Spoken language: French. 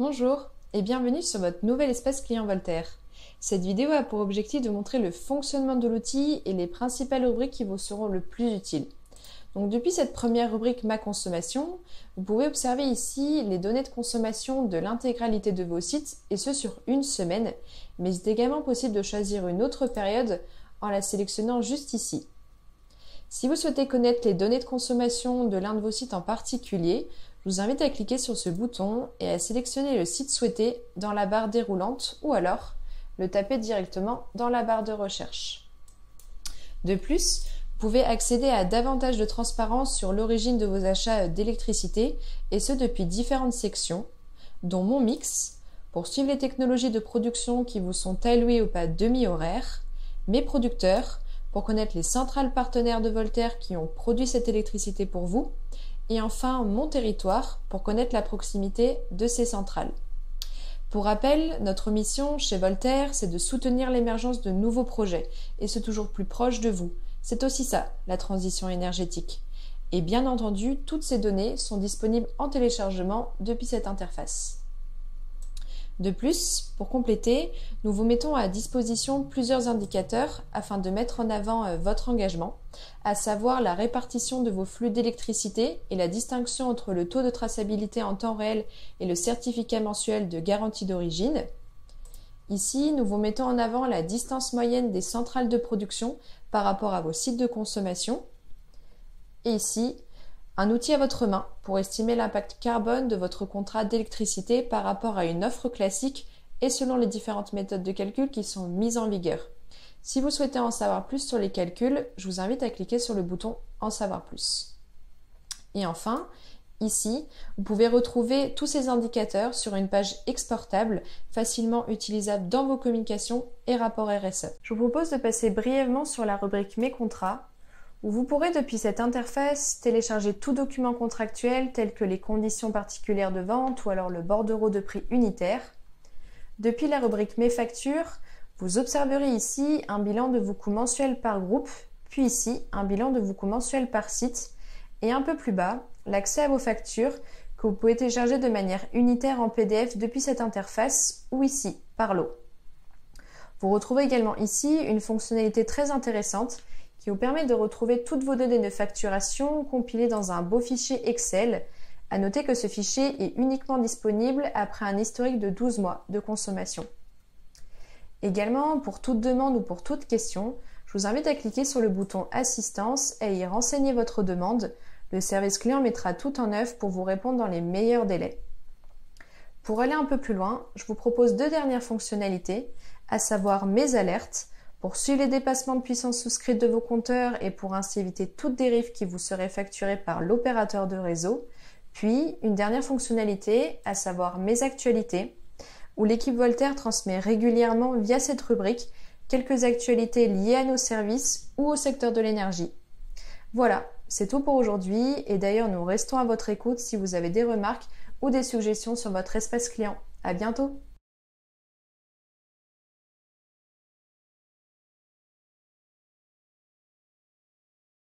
Bonjour et bienvenue sur votre nouvel espace client Voltaire. Cette vidéo a pour objectif de montrer le fonctionnement de l'outil et les principales rubriques qui vous seront le plus utiles. Donc depuis cette première rubrique Ma consommation, vous pouvez observer ici les données de consommation de l'intégralité de vos sites et ce sur une semaine, mais il est également possible de choisir une autre période en la sélectionnant juste ici. Si vous souhaitez connaître les données de consommation de l'un de vos sites en particulier, je vous invite à cliquer sur ce bouton et à sélectionner le site souhaité dans la barre déroulante ou alors le taper directement dans la barre de recherche. De plus, vous pouvez accéder à davantage de transparence sur l'origine de vos achats d'électricité et ce depuis différentes sections, dont Mon Mix, pour suivre les technologies de production qui vous sont allouées ou pas demi-horaire, Mes producteurs, pour connaître les centrales partenaires de Voltaire qui ont produit cette électricité pour vous, et enfin Mon territoire, pour connaître la proximité de ces centrales. Pour rappel, notre mission chez Voltaire, c'est de soutenir l'émergence de nouveaux projets, et ce toujours plus proche de vous. C'est aussi ça, la transition énergétique. Et bien entendu, toutes ces données sont disponibles en téléchargement depuis cette interface. De plus, pour compléter, nous vous mettons à disposition plusieurs indicateurs afin de mettre en avant votre engagement, à savoir la répartition de vos flux d'électricité et la distinction entre le taux de traçabilité en temps réel et le certificat mensuel de garantie d'origine. Ici, nous vous mettons en avant la distance moyenne des centrales de production par rapport à vos sites de consommation. Et ici, un outil à votre main pour estimer l'impact carbone de votre contrat d'électricité par rapport à une offre classique et selon les différentes méthodes de calcul qui sont mises en vigueur. Si vous souhaitez en savoir plus sur les calculs, je vous invite à cliquer sur le bouton En savoir plus. Et enfin, ici, vous pouvez retrouver tous ces indicateurs sur une page exportable, facilement utilisable dans vos communications et rapports RSE. Je vous propose de passer brièvement sur la rubrique Mes contrats, où vous pourrez depuis cette interface télécharger tout document contractuel tel que les conditions particulières de vente ou alors le bordereau de prix unitaire. Depuis la rubrique Mes factures, vous observerez ici un bilan de vos coûts mensuels par groupe, puis ici un bilan de vos coûts mensuels par site, et un peu plus bas, l'accès à vos factures que vous pouvez télécharger de manière unitaire en PDF depuis cette interface ou ici, par lot. Vous retrouvez également ici une fonctionnalité très intéressante qui vous permet de retrouver toutes vos données de facturation compilées dans un beau fichier Excel. À noter que ce fichier est uniquement disponible après un historique de 12 mois de consommation. Également, pour toute demande ou pour toute question, je vous invite à cliquer sur le bouton Assistance et à y renseigner votre demande. Le service client mettra tout en œuvre pour vous répondre dans les meilleurs délais. Pour aller un peu plus loin, je vous propose deux dernières fonctionnalités, à savoir Mes alertes, pour suivre les dépassements de puissance souscrite de vos compteurs et pour ainsi éviter toute dérive qui vous serait facturée par l'opérateur de réseau. Puis, une dernière fonctionnalité, à savoir Mes actualités, où l'équipe Voltaire transmet régulièrement via cette rubrique quelques actualités liées à nos services ou au secteur de l'énergie. Voilà, c'est tout pour aujourd'hui et d'ailleurs nous restons à votre écoute si vous avez des remarques ou des suggestions sur votre espace client. À bientôt!